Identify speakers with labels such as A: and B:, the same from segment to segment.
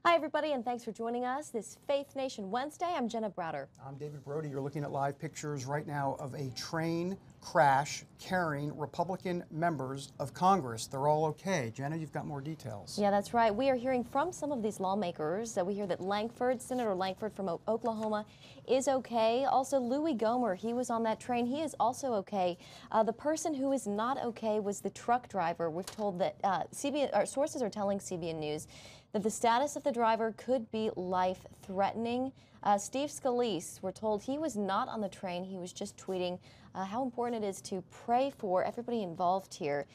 A: Hi, everybody, and thanks for joining us this Faith Nation Wednesday. I'm Jenna Browder.
B: I'm David Brody. You're looking at live pictures right now of a train crash carrying Republican members of Congress. They're all okay. Jenna, you've got more details.
A: Yeah, that's right. We are hearing from some of these lawmakers. We hear that Senator Lankford from Oklahoma is okay. Also, Louis Gohmert, he was on that train. He is also okay. The person who is not okay was the truck driver. We've told that sources are telling CBN News that the status of the driver could be life-threatening. Steve Scalise, we're told he was not on the train. He was just tweeting how important it is to pray for everybody involved here.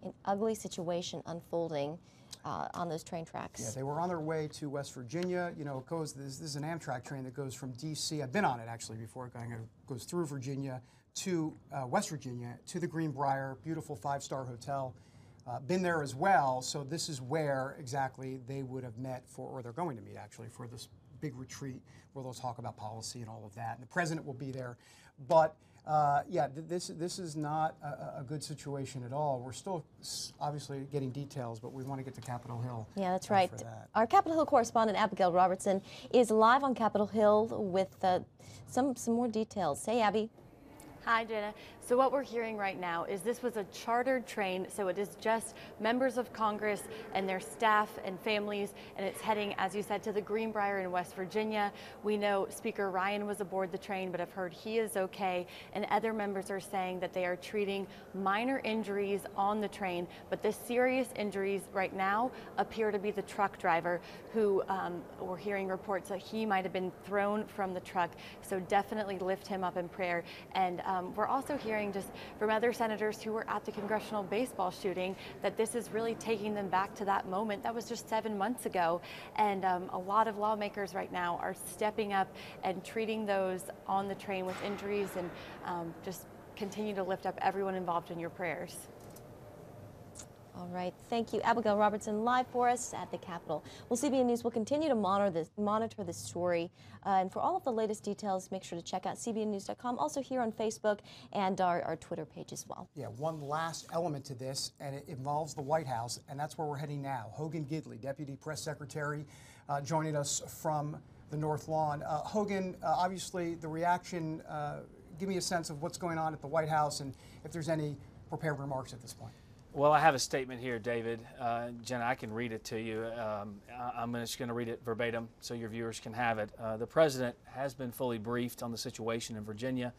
A: An ugly situation unfolding on those train tracks.
B: Yeah, they were on their way to West Virginia. You know, this is an Amtrak train that goes from D.C. I've been on it actually before. It goes through Virginia to West Virginia to the Greenbrier, beautiful five-star hotel. Been there as well, so this is where exactly they would have met or they're going to meet actually for this big retreat where they'll talk about policy and all of that. And the president will be there. But yeah, this is not a good situation at all. We're still obviously getting details, but we want to get to Capitol Hill.
A: Yeah, that's right. Our Capitol Hill correspondent Abigail Robertson is live on Capitol Hill with some more details. Hey, Abby.
C: Hi, Jenna. So what we're hearing right now is this was a chartered train, so it is just members of Congress and their staff and families, and it's heading, as you said, to the Greenbrier in West Virginia. We know Speaker Ryan was aboard the train, but I've heard he is okay, and other members are saying that they are treating minor injuries on the train, but the serious injuries right now appear to be the truck driver, who we're hearing reports that he might have been thrown from the truck, so definitely lift him up in prayer. And we're also hearing just from other senators who were at the congressional baseball shooting that this is really taking them back to that moment. That was just 7 months ago. And a lot of lawmakers right now are stepping up and treating those on the train with injuries, and just continue to lift up everyone involved in your prayers.
A: All right. Thank you, Abigail Robertson, live for us at the Capitol. Well, CBN News will continue to monitor this story. And for all of the latest details, make sure to check out cbnnews.com, also here on Facebook and our Twitter page as well.
B: Yeah, one last element to this, and it involves the White House, and that's where we're heading now. Hogan Gidley, Deputy Press Secretary, joining us from the North Lawn. Hogan, obviously the reaction, give me a sense of what's going on at the White House and if there's any prepared remarks at this point.
D: Well, I have a statement here, David. Jenna, I can read it to you. I'm just going to read it verbatim so your viewers can have it. The president has been fully briefed on the situation in Virginia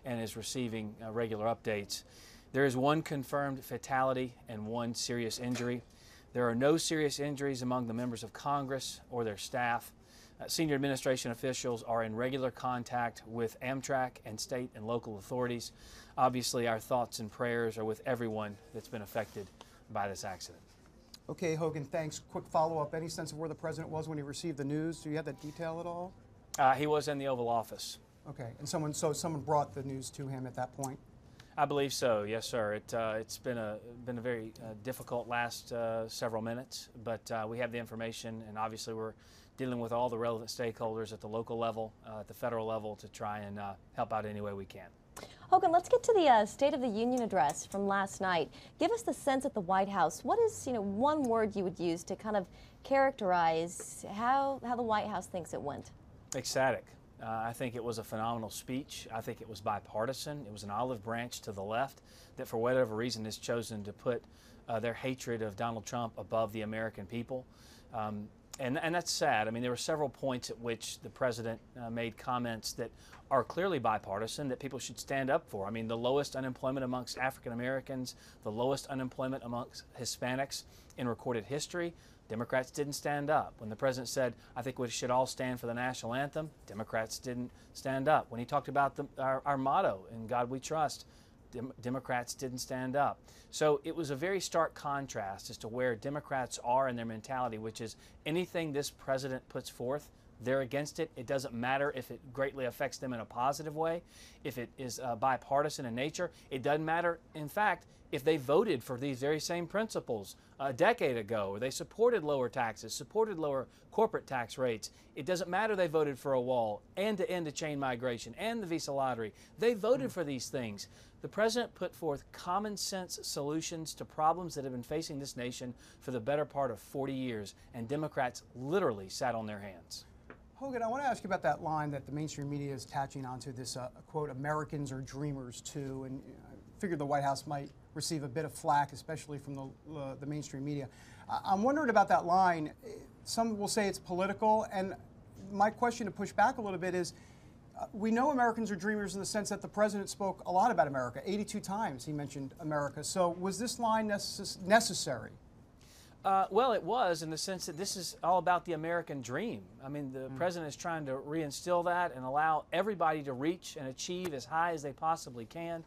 D: and is receiving regular updates. There is one confirmed fatality and one serious injury. There are no serious injuries among the members of Congress or their staff. Senior administration officials are in regular contact with Amtrak and state and local authorities. Obviously, our thoughts and prayers are with everyone that's been affected by this accident.
B: Okay, Hogan, thanks. Quick follow-up. Any sense of where the president was when he received the news? Do you have that detail at all?
D: He was in the Oval Office.
B: Okay, and someone brought the news to him at that point?
D: I believe so, yes, sir. It's been a very difficult last several minutes, but we have the information, and obviously we're dealing with all the relevant stakeholders at the local level, at the federal level, to try and help out any way we can.
A: Hogan, let's get to the State of the Union address from last night. Give us the sense at the White House. What is, one word you would use to kind of characterize how the White House thinks it went?
D: Ecstatic. I think it was a phenomenal speech. I think it was bipartisan. It was an olive branch to the left that, for whatever reason, has chosen to put their hatred of Donald Trump above the American people. And that's sad. I mean, there were several points at which the president made comments that are clearly bipartisan that people should stand up for. I mean, the lowest unemployment amongst African Americans, the lowest unemployment amongst Hispanics in recorded history. Democrats didn't stand up. When the president said, I think we should all stand for the national anthem, Democrats didn't stand up. When he talked about our motto, In God We Trust, Democrats didn't stand up. So it was a very stark contrast as to where Democrats are in their mentality, which is anything this president puts forth, they're against it. It doesn't matter if it greatly affects them in a positive way, if it is bipartisan in nature. It doesn't matter, in fact, if they voted for these very same principles a decade ago, or they supported lower taxes, supported lower corporate tax rates. It doesn't matter they voted for a wall and to end the chain migration and the visa lottery. They voted for these things. The president put forth common sense solutions to problems that have been facing this nation for the better part of 40 years, and Democrats literally sat on their hands.
B: Hogan, I want to ask you about that line that the mainstream media is attaching onto this quote, Americans are dreamers too, and I figured the White House might receive a bit of flack, especially from the mainstream media. I'm wondering about that line. Some will say it's political, and my question to push back a little bit is, we know Americans are dreamers in the sense that the president spoke a lot about America. 82 times he mentioned America. So was this line necessary?
D: Well, it was, in the sense that this is all about the American dream. I mean, the president is trying to reinstill that and allow everybody to reach and achieve as high as they possibly can.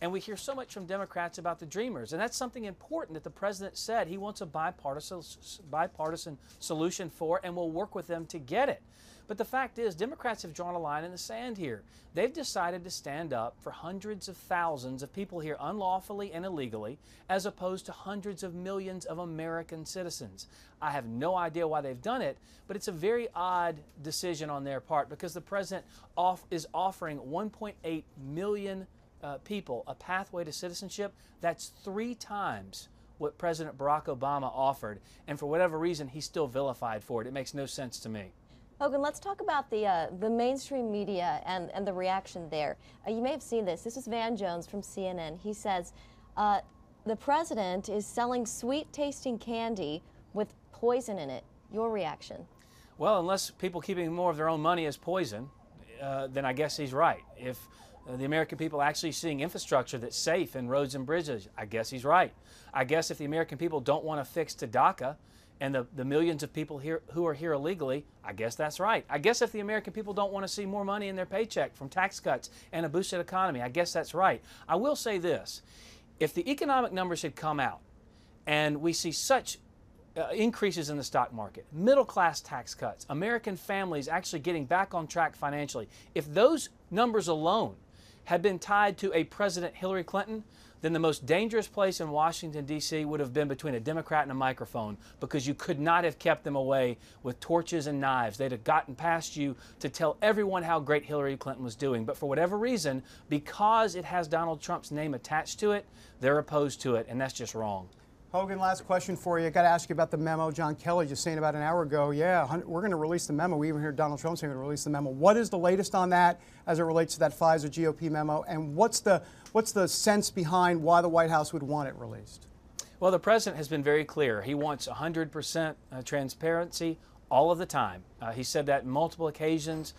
D: And we hear so much from Democrats about the dreamers. And that's something important that the president said he wants a bipartisan solution for, and will work with them to get it. But the fact is, Democrats have drawn a line in the sand here. They've decided to stand up for hundreds of thousands of people here unlawfully and illegally, as opposed to hundreds of millions of American citizens. I have no idea why they've done it, but it's a very odd decision on their part, because the president is offering 1.8 million people a pathway to citizenship. That's 3 times what President Barack Obama offered, and for whatever reason, he's still vilified for it. It makes no sense to me.
A: Hogan, let's talk about the mainstream media and the reaction there. You may have seen this. This is Van Jones from CNN. He says, the president is selling sweet-tasting candy with poison in it. Your reaction?
D: Well, unless people keeping more of their own money as poison, then I guess he's right. If the American people actually seeing infrastructure that's safe in roads and bridges, I guess he's right. I guess if the American people don't want to fix to DACA, and the millions of people here who are here illegally, I guess that's right. I guess if the American people don't want to see more money in their paycheck from tax cuts and a boosted economy, I guess that's right. I will say this. If the economic numbers had come out and we see such increases in the stock market, middle-class tax cuts, American families actually getting back on track financially, if those numbers alone had been tied to a President Hillary Clinton, then the most dangerous place in Washington, D.C. would have been between a Democrat and a microphone, because you could not have kept them away with torches and knives. They'd have gotten past you to tell everyone how great Hillary Clinton was doing. But for whatever reason, because it has Donald Trump's name attached to it, they're opposed to it, and that's just wrong.
B: Hogan, last question for you. I got to ask you about the memo. John Kelly just saying about an hour ago, yeah, we're going to release the memo. We even heard Donald Trump saying we're going to release the memo. What is the latest on that as it relates to that Pfizer GOP memo? And what's the sense behind why the White House would want it released?
D: Well, the president has been very clear. He wants 100% transparency all of the time. He said that on multiple occasions.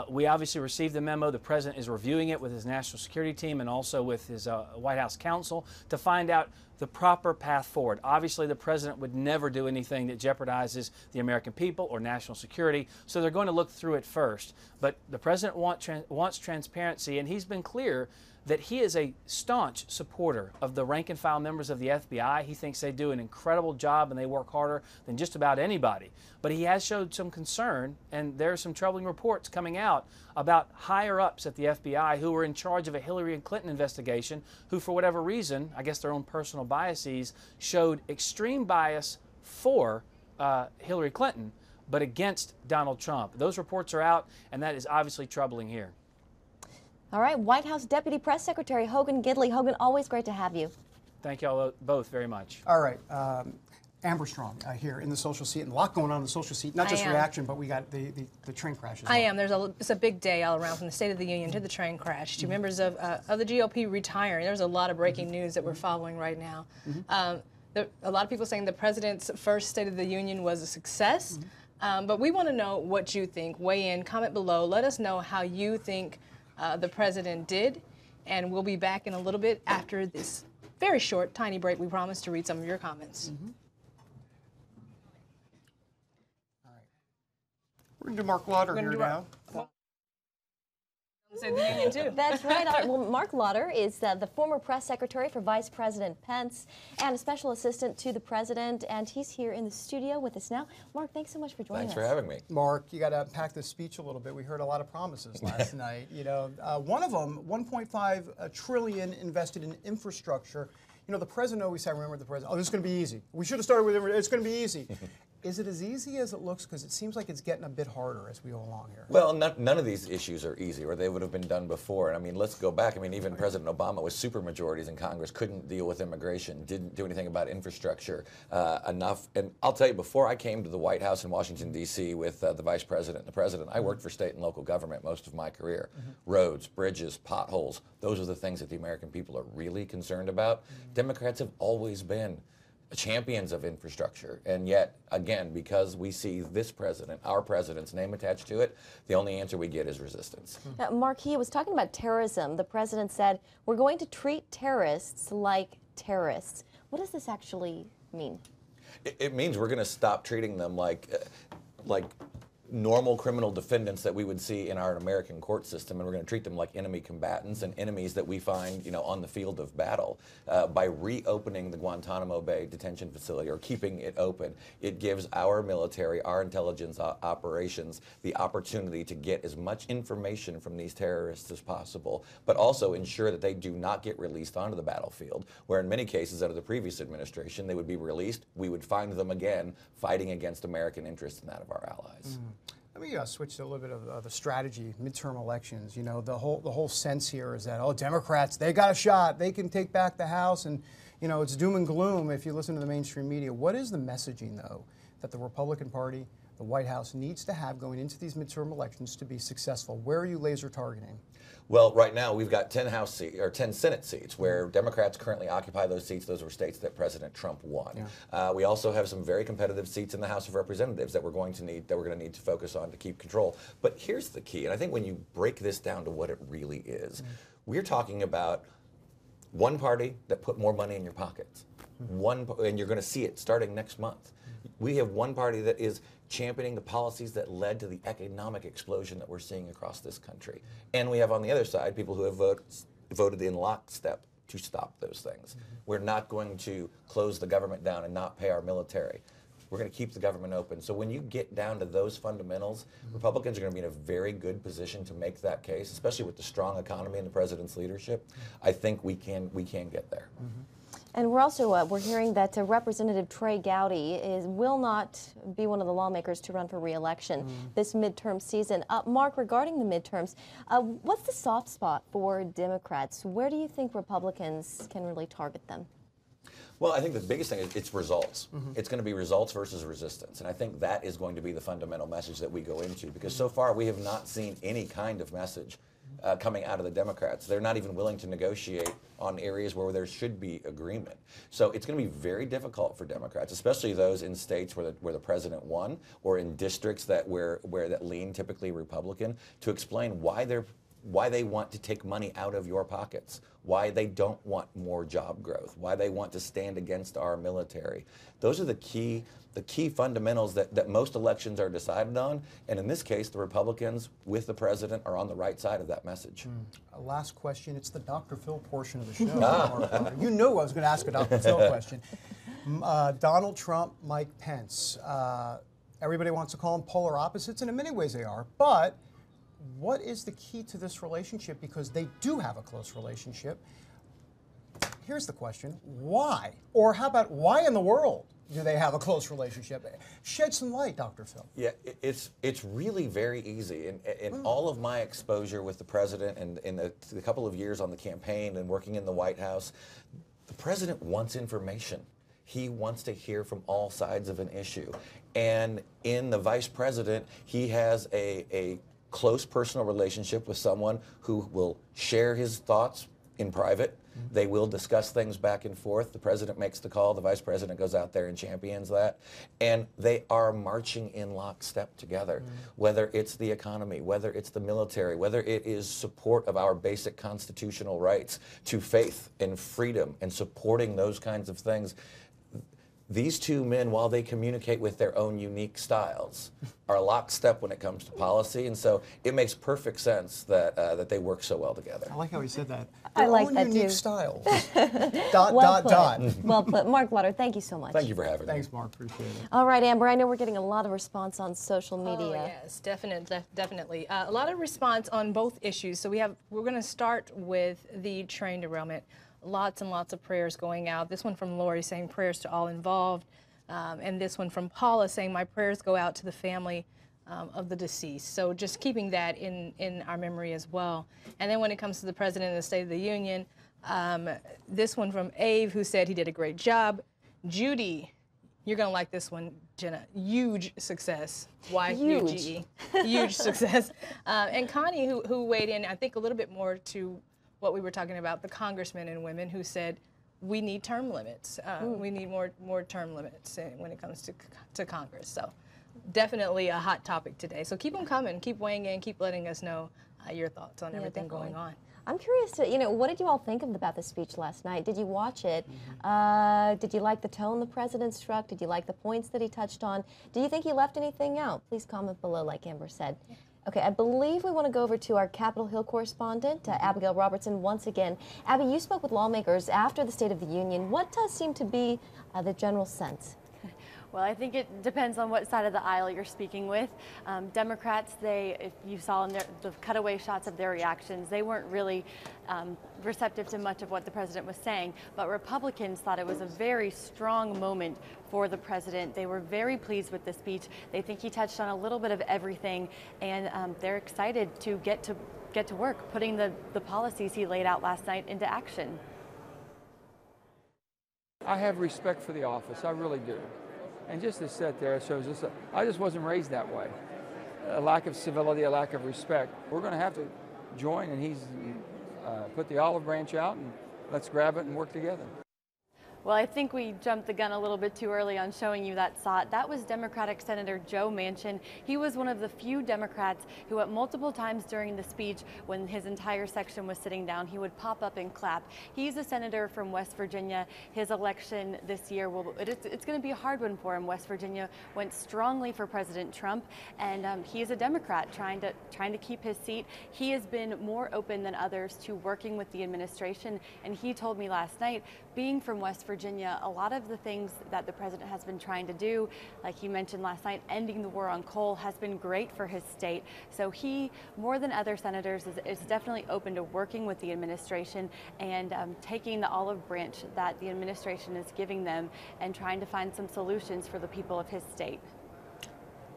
D: We obviously received the memo. The president is reviewing it with his national security team and also with his White House counsel to find out the proper path forward. Obviously, the president would never do anything that jeopardizes the American people or national security, so they're going to look through it first. But the president wants transparency, and he's been clear that he is a staunch supporter of the rank-and-file members of the FBI. He thinks they do an incredible job and they work harder than just about anybody. But he has showed some concern, and there are some troubling reports coming out about higher-ups at the FBI who were in charge of a Hillary and Clinton investigation, who for whatever reason, I guess their own personal biases, showed extreme bias for Hillary Clinton, but against Donald Trump. Those reports are out, and that is obviously troubling here.
A: All right, White House Deputy Press Secretary Hogan Gidley. Hogan, always great to have you.
D: Thank you all both very much.
B: All right, Amber Strong here in the social seat, and a lot going on in the social seat, not just reaction, but we got the train crash as well.
E: It's a big day all around, from the State of the Union to the train crash, to members of the GOP retiring. There's a lot of breaking news that we're following right now. A lot of people saying the president's first State of the Union was a success, but we want to know what you think. Weigh in, comment below, let us know how you think the president did, and we'll be back in a little bit after this very short, tiny break. We promise to read some of your comments.
B: All right. We're going to do Mark Lauder here now.
E: State of the Union, too.
A: That's right. All right. Well, Mark Lauder is the former press secretary for Vice President Pence and a special assistant to the president, and he's here in the studio with us now. Mark, thanks so much for joining us.
F: Thanks for having me.
B: Mark, you got to unpack this speech a little bit. We heard a lot of promises last night. You know, one of them, 1.5 trillion invested in infrastructure. You know, the president always said, remember the president, oh, this is going to be easy. We should have started with it. It's going to be easy. Is it as easy as it looks? Because it seems like it's getting a bit harder as we go along here.
F: Well, none of these issues are easy, or they would have been done before. And I mean, let's go back. I mean, even President Obama with supermajorities in Congress couldn't deal with immigration, didn't do anything about infrastructure enough. And I'll tell you, before I came to the White House in Washington, D.C. with the vice president and the president, I worked for state and local government most of my career. Roads, bridges, potholes, those are the things that the American people are really concerned about. Democrats have always been champions of infrastructure, and yet, again, because we see this president, our president's name attached to it, the only answer we get is resistance.
A: Now, Mark, he was talking about terrorism. The president said, we're going to treat terrorists like terrorists. What does this actually mean?
F: It means we're going to stop treating them like normal criminal defendants that we would see in our American court system, and we're going to treat them like enemy combatants and enemies that we find, you know, on the field of battle. By reopening the Guantanamo Bay detention facility, or keeping it open, it gives our military, our intelligence operations, the opportunity to get as much information from these terrorists as possible, but also ensure that they do not get released onto the battlefield, where in many cases under the previous administration, they would be released, we would find them again fighting against American interests and that of our allies.
B: Let me switch to a little bit of the strategy, midterm elections. You know, the whole sense here is that, oh, Democrats, they got a shot. They can take back the House, and, you know, it's doom and gloom if you listen to the mainstream media. What is the messaging, though, that the Republican Party, the White House, needs to have going into these midterm elections to be successful? Where are you laser targeting?
F: Well, right now we've got 10 House seats, or 10 Senate seats, where Democrats currently occupy those seats. Those were states that President Trump won. Yeah. We also have some very competitive seats in the House of Representatives that we're going to need to focus on to keep control. But here's the key, and I think when you break this down to what it really is, we're talking about one party that put more money in your pockets. And you're going to see it starting next month. We have one party that is championing the policies that led to the economic explosion that we're seeing across this country. And we have on the other side people who have voted in lockstep to stop those things. We're not going to close the government down and not pay our military. We're going to keep the government open. So when you get down to those fundamentals, Republicans are going to be in a very good position to make that case, especially with the strong economy and the president's leadership. I think we can get there.
A: And we're also we're hearing that Representative Trey Gowdy will not be one of the lawmakers to run for re-election this midterm season. Mark, regarding the midterms, what's the soft spot for Democrats? Where do you think Republicans can really target them?
F: Well, I think the biggest thing is it's results. It's going to be results versus resistance. And I think that is going to be the fundamental message that we go into, because so far we have not seen any kind of message coming out of the Democrats. They're not even willing to negotiate on areas where there should be agreement. So it's going to be very difficult for Democrats, especially those in states where the president won, or in districts that lean typically Republican, to explain why they want to take money out of your pockets, why they don't want more job growth, why they want to stand against our military. Those are the key fundamentals that most elections are decided on, and in this case, the Republicans with the president are on the right side of that message.
B: Last question. It's the Dr. Phil portion of the show. You knew I was going to ask a Dr. Phil question. Donald Trump, Mike Pence. Everybody wants to call them polar opposites, and in many ways they are, but what is the key to this relationship? Because they do have a close relationship. Here's the question. Why? Or how about why in the world do they have a close relationship? Shed some light, Dr. Phil.
F: Yeah, it's really very easy. In all of my exposure with the president and in the couple of years on the campaign and working in the White House, the president wants information. He wants to hear from all sides of an issue. And in the vice president, he has a close personal relationship with someone who will share his thoughts in private. They will discuss things back and forth. The president makes the call. The vice president goes out there and champions that. And they are marching in lockstep together, whether it's the economy, whether it's the military, whether it is support of our basic constitutional rights to faith and freedom and supporting those kinds of things. these two men, while they communicate with their own unique styles, are lockstep when it comes to policy, and so it makes perfect sense that that they work so well together.
B: I like how he said that.
A: I
B: Their
A: like
B: own
A: that
B: unique
A: too.
B: styles.
A: Well put.
B: dot.
A: Well put. Mark Lauder, thank you so much.
F: Thank you for having me.
B: Thanks, Mark. Appreciate it.
A: All right, Amber, I know we're getting a lot of response on social
E: Oh,
A: media.
E: yes, definitely. A lot of response on both issues. So we're going to start with the train derailment. Lots and lots of prayers going out. This one from Lori saying prayers to all involved. And this one from Paula saying my prayers go out to the family of the deceased. So just keeping that in our memory as well. And then when it comes to the President of the State of the Union, this one from Ave who said he did a great job. Judy, you're going to like this one, Jenna. Huge success. Y-U-G-E. Huge success. And Connie, who weighed in, I think, a little bit more to what we were talking about, the congressmen and women who said, we need term limits. We need more term limits when it comes to Congress. So definitely a hot topic today. So keep them coming. Keep weighing in. Keep letting us know your thoughts on everything
A: definitely.
E: going on.
A: I'm curious to, what did you all think about the speech last night? Did you watch it? Did you like the tone the president struck? Did you like the points that he touched on? Do you think he left anything out? Please comment below, like Amber said. Okay, I believe we want to go over to our Capitol Hill correspondent, Abigail Robertson, once again. Abby, you spoke with lawmakers after the State of the Union. What does seem to be the general sense?
C: Well, I think it depends on what side of the aisle you're speaking with. Democrats, if you saw in the cutaway shots of their reactions, they weren't really receptive to much of what the president was saying. But Republicans thought it was a very strong moment for the president. They were very pleased with the speech. They think he touched on a little bit of everything, and they're excited to get to work, putting the policies he laid out last night into action.
G: I have respect for the office, I really do. And just to sit there shows us, I just wasn't raised that way. A lack of civility, a lack of respect. We're going to have to join, and he's put the olive branch out, and let's grab it and work together.
C: Well, I think we jumped the gun a little bit too early on showing you that shot. That was Democratic Senator Joe Manchin. He was one of the few Democrats who at multiple times during the speech, when his entire section was sitting down, he would pop up and clap. He's a senator from West Virginia. His election this year, it's going to be a hard one for him. West Virginia went strongly for President Trump, and he is a Democrat trying to keep his seat. He has been more open than others to working with the administration, and he told me last night, being from West Virginia, a lot of the things that the president has been trying to do, like he mentioned last night, ending the war on coal, has been great for his state. So he, more than other senators, is definitely open to working with the administration and taking the olive branch that the administration is giving them and trying to find some solutions for the people of his state.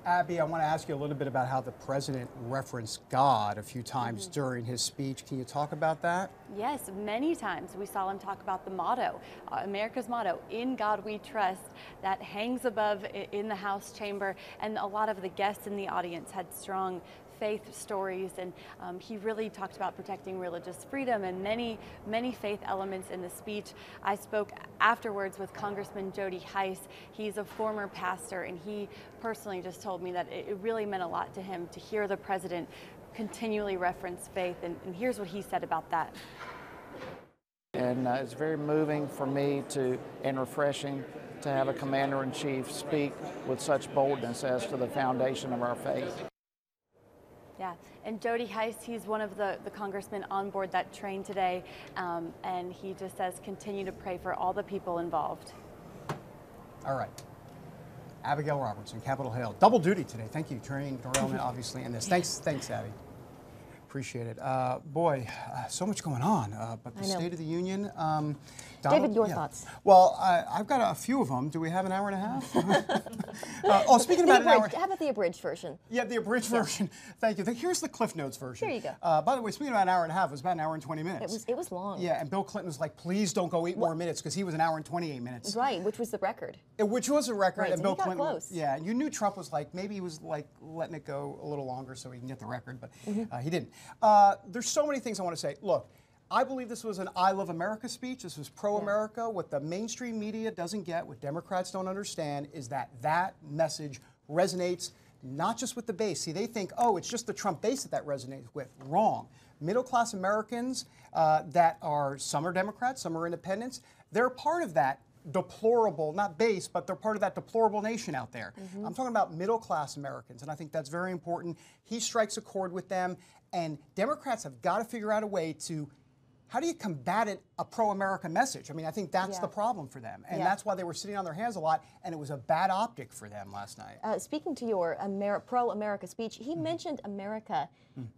B: Abby, I want to ask you a little bit about how the president referenced God a few times during his speech. Can you talk about that?
C: Yes, many times we saw him talk about the motto, America's motto, "In God We Trust," that hangs above in the House chamber, and a lot of the guests in the audience had strong faith stories, and he really talked about protecting religious freedom and many faith elements in the speech. I spoke afterwards with Congressman Jody Heiss. He's a former pastor, and he personally just told me that it really meant a lot to him to hear the president continually reference faith, and here's what he said about that.
H: And it's very moving for me and refreshing to have a commander-in-chief speak with such boldness as to the foundation of our faith.
C: Yeah, and Jody Heiss, he's one of the congressmen on board that train today, and he just says continue to pray for all the people involved.
B: All right. Abigail Robertson, Capitol Hill. Double duty today. Thank you. Train derailment, obviously, and this. Thanks, Abby. Appreciate it. Boy, so much going on. But the State of the Union.
A: David, your thoughts?
B: Well, I've got a few of them. Do we have an hour and a half? Speaking about an hour.
A: How about the abridged version?
B: Yeah, the abridged version. Thank you. Here's the Cliff Notes version.
A: There you go.
B: By the way, speaking about an hour and a half, it was about an hour and 20 minutes.
A: It was long.
B: Yeah, and Bill Clinton was like, please don't go 8 more minutes, because he was an hour and 28 minutes.
A: Right, which was the record.
B: Which was a record.
A: Right,
B: and
A: so
B: Bill
A: he got
B: Clinton.
A: close.
B: Yeah, and you knew Trump was like, maybe he was like letting it go a little longer so he can get the record, but he didn't. There's so many things I want to say. Look, I believe this was an I Love America speech. This was pro-America. What the mainstream media doesn't get, what Democrats don't understand, is that message resonates not just with the base. See, they think, oh, it's just the Trump base that resonates with. Wrong. Middle-class Americans that are, some are Democrats, some are independents, they're part of that deplorable, not base, but they're part of that deplorable nation out there. I'm talking about middle-class Americans, and I think that's very important. He strikes a chord with them, and Democrats have got to figure out a way to, how do you combat a pro-America message? I mean, I think that's the problem for them, and that's why they were sitting on their hands a lot, and it was a bad optic for them last night.
A: Speaking to your pro-America speech, he mentioned America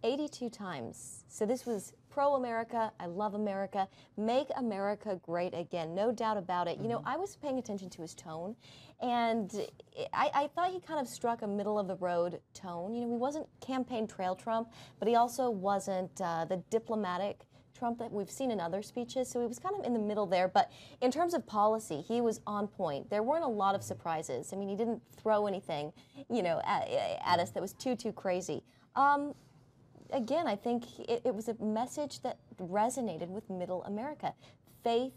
A: 82 times. So this was pro-America, I love America, make America great again, no doubt about it. You know, I was paying attention to his tone, and I thought he kind of struck a middle-of-the-road tone. You know, he wasn't campaign trail Trump, but he also wasn't the diplomatic Trump that we've seen in other speeches, so he was kind of in the middle there. But in terms of policy, he was on point. There weren't a lot of surprises. I mean, he didn't throw anything, you know, at us that was too crazy. Again, I think it was a message that resonated with middle America. Faith,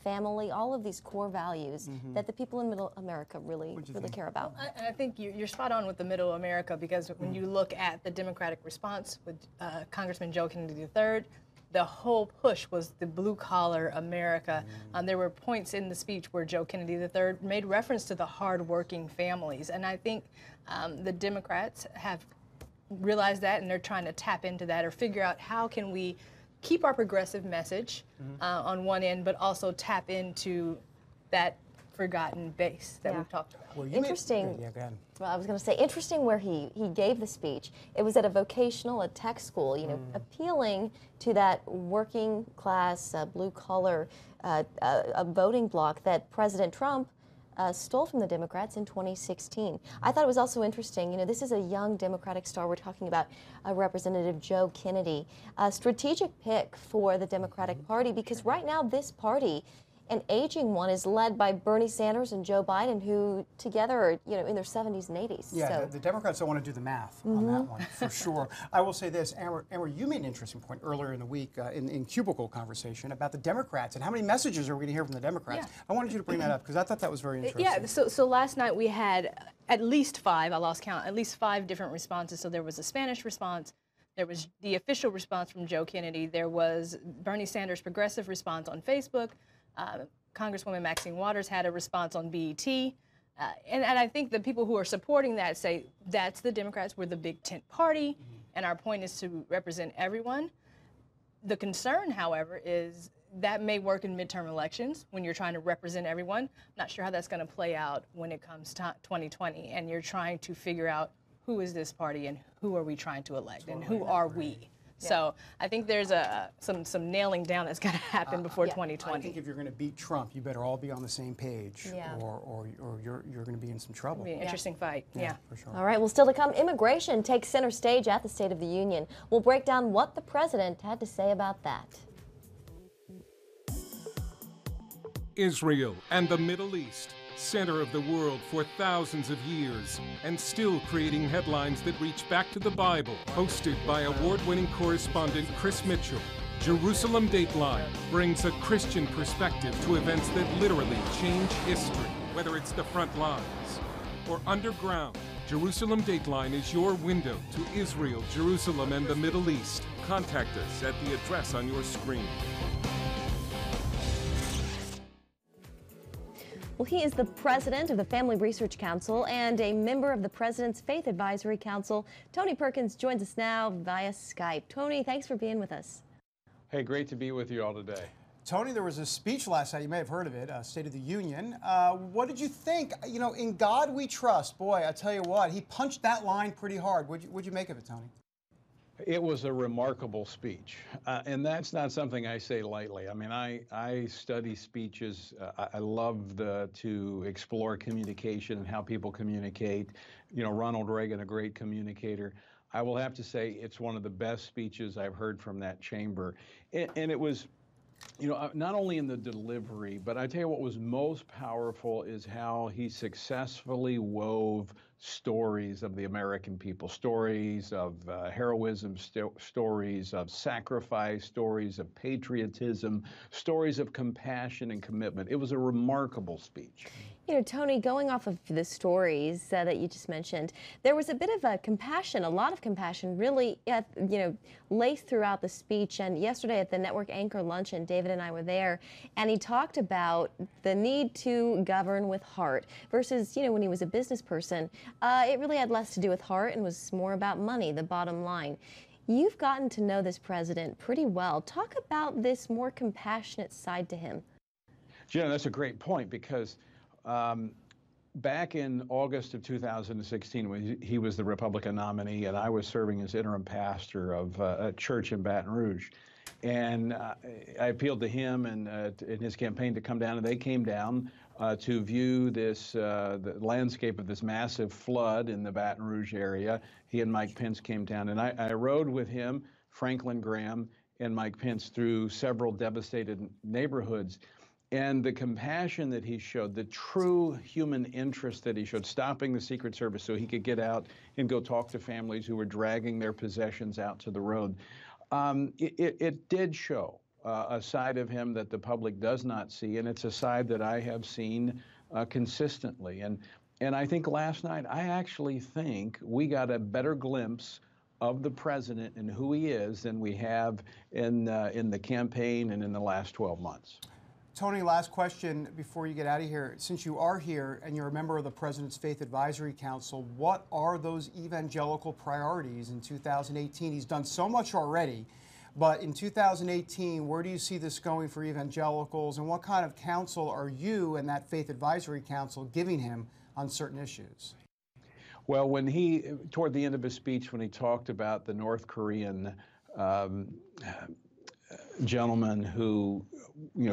A: family, all of these core values that the people in middle America really care about.
E: I think you're spot on with the middle America, because when you look at the Democratic response with Congressman Joe Kennedy III, the whole push was the blue-collar America. There were points in the speech where Joe Kennedy III made reference to the hard-working families, and I think the Democrats have realized that, and they're trying to tap into that or figure out how can we keep our progressive message on one end, but also tap into that forgotten base that we've talked about.
B: Well,
A: Interesting.
B: go ahead.
A: Well, I was going to say, interesting where he gave the speech. It was at a vocational, a tech school, you know, appealing to that working class, blue collar voting bloc that President Trump stole from the Democrats in 2016. I thought it was also interesting, you know, this is a young Democratic star. We're talking about Representative Joe Kennedy, a strategic pick for the Democratic Party, because right now this party, an aging one, is led by Bernie Sanders and Joe Biden, who together are, you know, in their 70s and 80s.
B: Yeah,
A: so.
B: the Democrats don't want to do the math on that one, for sure. I will say this, Amber, you made an interesting point earlier in the week in cubicle conversation about the Democrats and how many messages are we going to hear from the Democrats. I wanted you to bring that up because I thought that was very interesting.
E: Yeah, so last night we had at least 5, I lost count, at least 5 different responses. So there was a Spanish response, there was the official response from Joe Kennedy, there was Bernie Sanders' progressive response on Facebook, Congresswoman Maxine Waters had a response on BET. And I think the people who are supporting that say that's the Democrats, we're the big tent party, and our point is to represent everyone. The concern, however, is that may work in midterm elections when you're trying to represent everyone. I'm not sure how that's going to play out when it comes to 2020, and you're trying to figure out who is this party and who are we trying to elect and who are we. So I think there's some nailing down that's going to happen before 2020.
B: I think if you're going to beat Trump, you better all be on the same page, or you're going to be in some trouble.
E: It'll be an interesting fight. Yeah,
B: for sure.
A: All right, well, still to come, immigration takes center stage at the State of the Union. We'll break down what the president had to say about that.
I: Israel and the Middle East, center of the world for thousands of years, and still creating headlines that reach back to the Bible. Hosted by award-winning correspondent Chris Mitchell, Jerusalem Dateline brings a Christian perspective to events that literally change history. Whether it's the front lines or underground, Jerusalem Dateline is your window to Israel, Jerusalem, and the Middle East. Contact us at the address on your screen.
A: Well, he is the president of the Family Research Council and a member of the President's Faith Advisory Council. Tony Perkins joins us now via Skype. Tony, thanks for being with us.
J: Hey, great to be with you all today.
B: Tony, there was a speech last night, you may have heard of it, State of the Union. What did you think? You know, in God we trust. Boy, I tell you what, he punched that line pretty hard. What'd you make of it, Tony?
J: It was a remarkable speech, and that's not something I say lightly. I mean, I study speeches. I love to explore communication and how people communicate. You know, Ronald Reagan, a great communicator. I will have to say it's one of the best speeches I've heard from that chamber. And it was, you know, not only in the delivery, but I tell you what was most powerful is how he successfully wove stories of the American people, stories of heroism, stories of sacrifice, stories of patriotism, stories of compassion and commitment. It was a remarkable speech.
A: You know, Tony, going off of the stories that you just mentioned, there was a bit of a compassion, a lot of compassion, really, laced throughout the speech. And yesterday at the network anchor luncheon, David and I were there, and he talked about the need to govern with heart versus, when he was a business person, it really had less to do with heart and was more about money, the bottom line. You've gotten to know this president pretty well. Talk about this more compassionate side to him.
J: Jenna, that's a great point, because back in August of 2016, when he was the Republican nominee and I was serving as interim pastor of a church in Baton Rouge, and I appealed to him and in his campaign to come down, and they came down to view this the landscape of this massive flood in the Baton Rouge area. He and Mike Pence came down, and I rode with him, Franklin Graham, and Mike Pence through several devastated neighborhoods. And the compassion that he showed, the true human interest that he showed, stopping the Secret Service so he could get out and go talk to families who were dragging their possessions out to the road, it did show a side of him that the public does not see, and it's a side that I have seen consistently. And I think last night, I actually think we got a better glimpse of the president and who he is than we have in the campaign and in the last 12 months.
B: Tony, last question before you get out of here. Since you are here and you're a member of the President's Faith Advisory Council, what are those evangelical priorities in 2018? He's done so much already, but in 2018, where do you see this going for evangelicals, and what kind of counsel are you and that Faith Advisory Council giving him on certain issues?
J: Well, when toward the end of his speech, when he talked about the North Korean gentleman who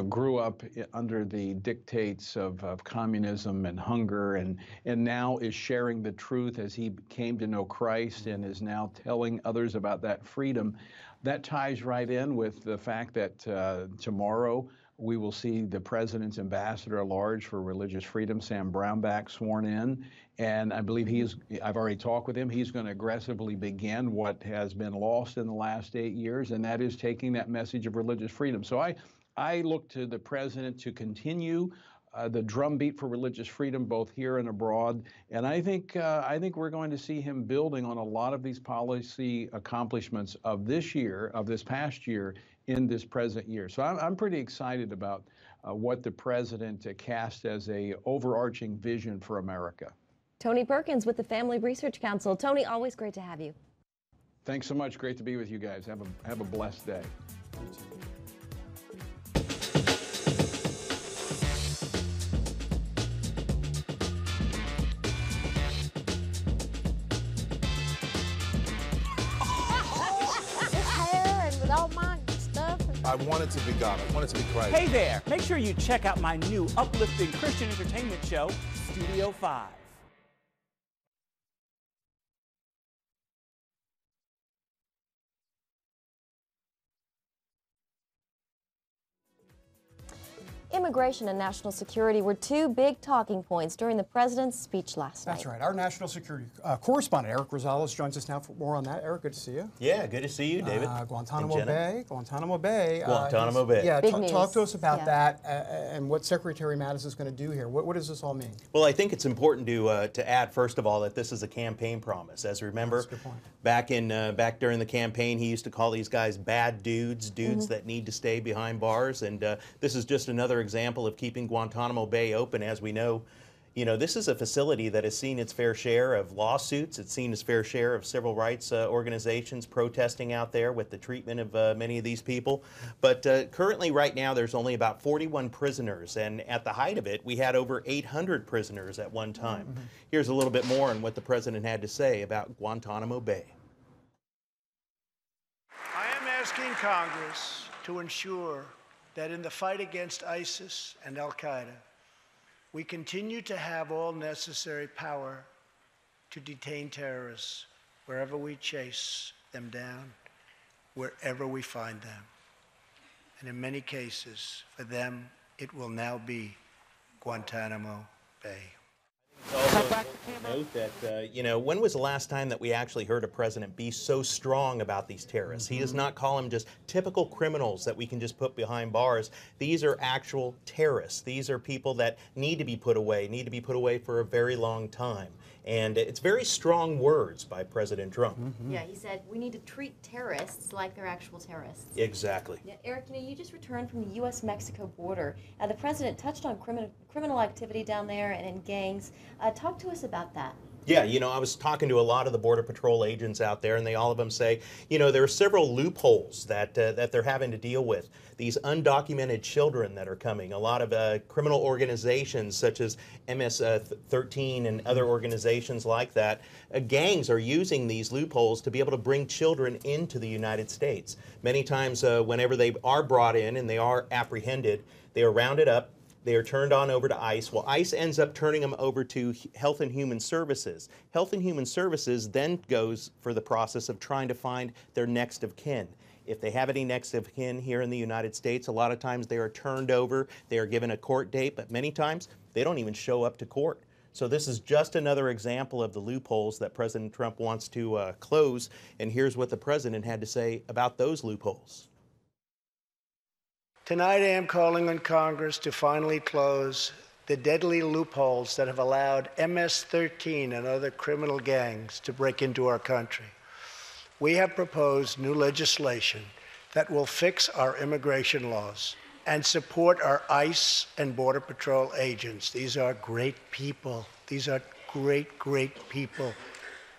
J: grew up under the dictates of communism and hunger, and now is sharing the truth as he came to know Christ and is now telling others about that freedom, that ties right in with the fact that tomorrow we will see the president's ambassador at large for religious freedom, Sam Brownback, sworn in. And I believe I've already talked with him, he's going to aggressively begin what has been lost in the last 8 years, and that is taking that message of religious freedom. So I look to the president to continue the drumbeat for religious freedom, both here and abroad. And I think we're going to see him building on a lot of these policy accomplishments of this year, of this past year, in this present year. So I'm pretty excited about what the president cast as a overarching vision for America.
A: Tony Perkins with the Family Research Council. Tony, always great to have you.
J: Thanks so much. Great to be with you guys. Have a blessed day.
K: I want it to be God. I want it to be Christ.
L: Hey there! Make sure you check out my new uplifting Christian entertainment show, Studio 5.
A: Immigration and national security were two big talking points during the president's speech last night.
B: That's right. Our national security correspondent, Eric Rosales, joins us now for more on that. Eric, good to see you.
M: Yeah, good to see you, David.
B: Guantanamo Bay.
M: Guantanamo Bay.
B: Yeah,
A: big news.
B: Talk to us about that and what Secretary Mattis is going to do here. What does this all mean?
M: Well, I think it's important to add, first of all, that this is a campaign promise. As remember,
B: That's a good point.
M: back during the campaign, he used to call these guys bad dudes, that need to stay behind bars, and this is just another example of keeping Guantanamo Bay open. As we know, this is a facility that has seen its fair share of lawsuits. It's seen its fair share of civil rights organizations protesting out there with the treatment of many of these people. But currently, right now, there's only about 41 prisoners, and at the height of it, we had over 800 prisoners at one time. Here's a little bit more on what the president had to say about Guantanamo Bay.
N: I am asking Congress to ensure that in the fight against ISIS and al-Qaeda, we continue to have all necessary power to detain terrorists wherever we chase them down, wherever we find them. And in many cases, for them, it will now be Guantanamo Bay.
M: Note that, you know, when was the last time that we actually heard a president be so strong about these terrorists? He does not call them just typical criminals that we can just put behind bars. These are actual terrorists. These are people that need to be put away for a very long time. And it's very strong words by President Trump.
A: Yeah, he said we need to treat terrorists like they're actual terrorists.
M: Exactly.
A: Yeah, Eric, you know, you just returned from the U.S.-Mexico border. The president touched on criminal activity down there and in gangs. Talk to us about that.
M: Yeah, you know, I was talking to a lot of the Border Patrol agents out there, and all of them say, you know, there are several loopholes that they're having to deal with. These undocumented children that are coming, a lot of criminal organizations such as MS-13 and other organizations like that, gangs are using these loopholes to be able to bring children into the United States. Many times whenever they are brought in and they are apprehended, they are rounded up. They are turned on over to ICE. Well, ICE ends up turning them over to Health and Human Services. Health and Human Services then goes for the process of trying to find their next of kin. If they have any next of kin here in the United States, a lot of times they are turned over, they are given a court date, but many times they don't even show up to court. So this is just another example of the loopholes that President Trump wants to close, and here's what the president had to say about those loopholes.
N: Tonight I am calling on Congress to finally close the deadly loopholes that have allowed MS-13 and other criminal gangs to break into our country. We have proposed new legislation that will fix our immigration laws and support our ICE and Border Patrol agents. These are great people. These are great, great people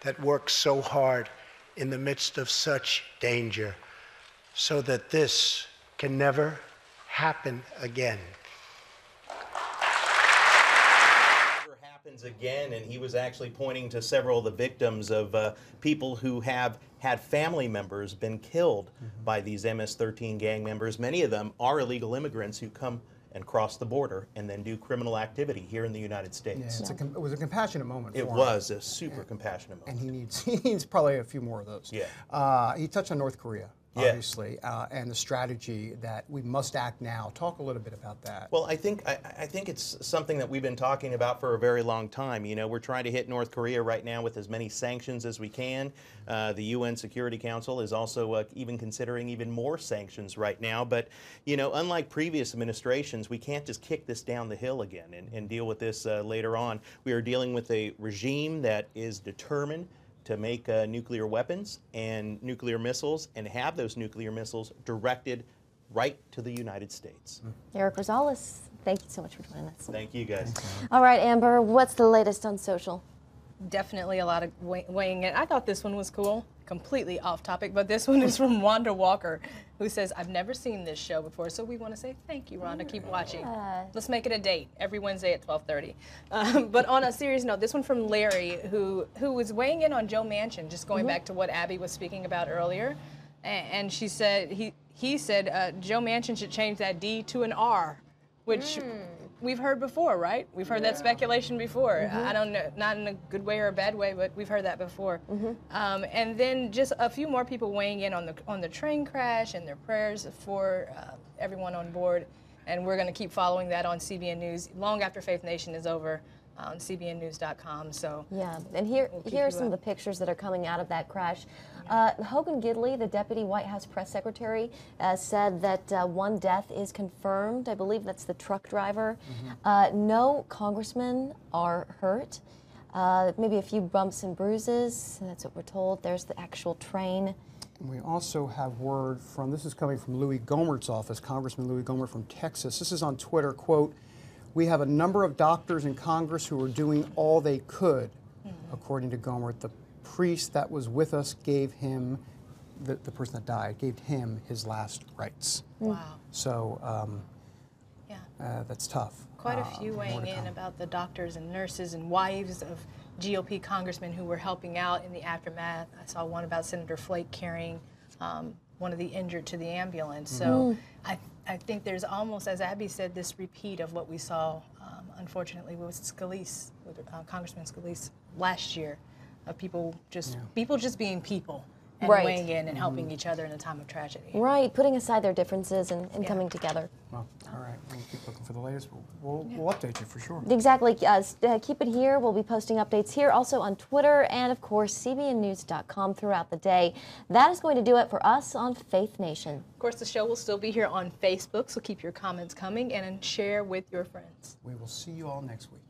N: that work so hard in the midst of such danger so that this can never happen again.
M: Never happens again, and he was actually pointing to several of the victims of people who have had family members been killed by these MS-13 gang members. Many of them are illegal immigrants who come and cross the border and then do criminal activity here in the United States.
B: Yeah, it was a compassionate moment for him.
M: It was a super compassionate moment.
B: And he needs probably a few more of those.
M: Yeah.
B: He touched on North Korea, obviously, and the strategy that we must act now. Talk a little bit about that.
M: Well, I think it's something that we've been talking about for a very long time. You know, we're trying to hit North Korea right now with as many sanctions as we can. The UN Security Council is also even considering even more sanctions right now. But, you know, unlike previous administrations, we can't just kick this down the hill again and deal with this later on. We are dealing with a regime that is determined to make nuclear weapons and nuclear missiles and have those nuclear missiles directed right to the United States.
A: Eric Rosales, thank you so much for joining us.
M: Thank you, guys.
A: All right, Amber, what's the latest on social?
E: Definitely a lot of weighing in. I thought this one was cool, completely off topic, but this one is from Wanda Walker, who says, I've never seen this show before, so we want to say thank you, Rhonda. Keep watching. Let's make it a date every Wednesday at 12:30. But on a serious note, this one from Larry, who was weighing in on Joe Manchin, just going back to what Abby was speaking about earlier. And she said, he said Joe Manchin should change that D to an R, which we've heard before, right? We've heard that speculation before. I don't know, not in a good way or a bad way, but we've heard that before. And then just a few more people weighing in on the train crash and their prayers for everyone on board. And we're going to keep following that on CBN News long after Faith Nation is over on cbnnews.com. So
A: yeah, and here are some of the pictures that are coming out of that crash. Hogan Gidley, the deputy White House press secretary, said that one death is confirmed. I believe that's the truck driver. No congressmen are hurt. Maybe a few bumps and bruises. That's what we're told. There's the actual train.
B: And we also have word from, this is coming from Louis Gohmert's office, Congressman Louis Gohmert from Texas. This is on Twitter, quote, we have a number of doctors in Congress who are doing all they could, according to Gohmert. The priest that was with us gave him, the person that died, gave him his last rites.
E: Wow.
B: So that's tough.
E: Quite a few weighing in about the doctors and nurses and wives of GOP congressmen who were helping out in the aftermath. I saw one about Senator Flake carrying one of the injured to the ambulance. So I think there's almost, as Abby said, this repeat of what we saw, unfortunately, with Scalise, with Congressman Scalise last year, of people just being people and
A: Right.
E: weighing in and helping each other in a time of tragedy.
A: Right, putting aside their differences and coming together.
B: Well, all right. We'll keep looking for the latest. We'll update you for sure.
A: Exactly. Keep it here. We'll be posting updates here, also on Twitter, and of course, cbnnews.com throughout the day. That is going to do it for us on Faith Nation.
E: Of course, the show will still be here on Facebook, so keep your comments coming and share with your friends.
B: We will see you all next week.